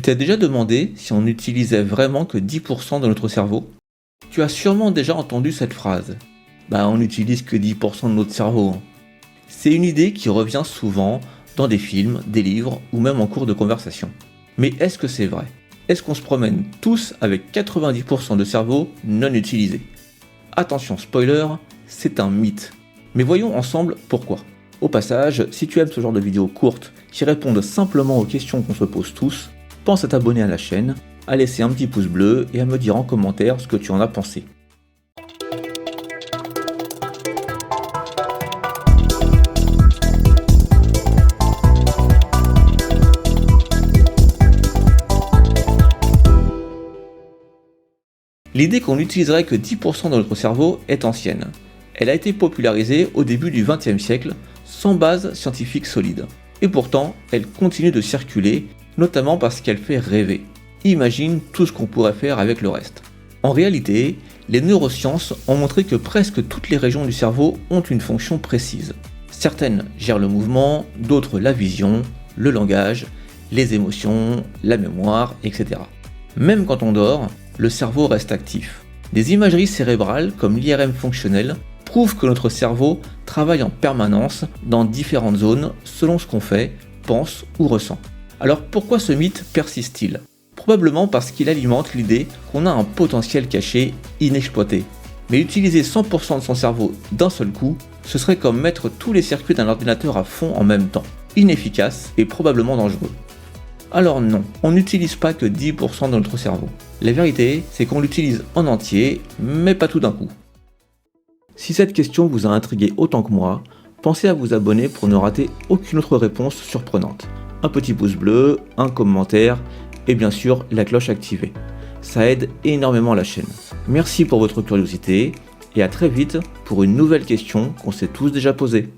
Tu t'es déjà demandé si on n'utilisait vraiment que 10% de notre cerveau? Tu as sûrement déjà entendu cette phrase. On n'utilise que 10% de notre cerveau. C'est une idée qui revient souvent dans des films, des livres ou même en cours de conversation. Mais est-ce que c'est vrai? Est-ce qu'on se promène tous avec 90% de cerveau non utilisé? Attention, spoiler, c'est un mythe. Mais voyons ensemble pourquoi. Au passage, si tu aimes ce genre de vidéos courtes qui répondent simplement aux questions qu'on se pose tous, pense à t'abonner à la chaîne, à laisser un petit pouce bleu et à me dire en commentaire ce que tu en as pensé. L'idée qu'on n'utiliserait que 10% de notre cerveau est ancienne. Elle a été popularisée au début du XXe siècle, sans base scientifique solide. Et pourtant, elle continue de circuler, notamment parce qu'elle fait rêver. Imagine tout ce qu'on pourrait faire avec le reste. En réalité, les neurosciences ont montré que presque toutes les régions du cerveau ont une fonction précise. Certaines gèrent le mouvement, d'autres la vision, le langage, les émotions, la mémoire, etc. Même quand on dort, le cerveau reste actif. Des imageries cérébrales comme l'IRM fonctionnel prouvent que notre cerveau travaille en permanence dans différentes zones selon ce qu'on fait, pense ou ressent. Alors pourquoi ce mythe persiste-t-il? Probablement parce qu'il alimente l'idée qu'on a un potentiel caché inexploité. Mais utiliser 100% de son cerveau d'un seul coup, ce serait comme mettre tous les circuits d'un ordinateur à fond en même temps. Inefficace et probablement dangereux. Alors non, on n'utilise pas que 10% de notre cerveau. La vérité, c'est qu'on l'utilise en entier, mais pas tout d'un coup. Si cette question vous a intrigué autant que moi, pensez à vous abonner pour ne rater aucune autre réponse surprenante. Un petit pouce bleu, un commentaire et bien sûr la cloche activée. Ça aide énormément la chaîne. Merci pour votre curiosité et à très vite pour une nouvelle question qu'on s'est tous déjà posée.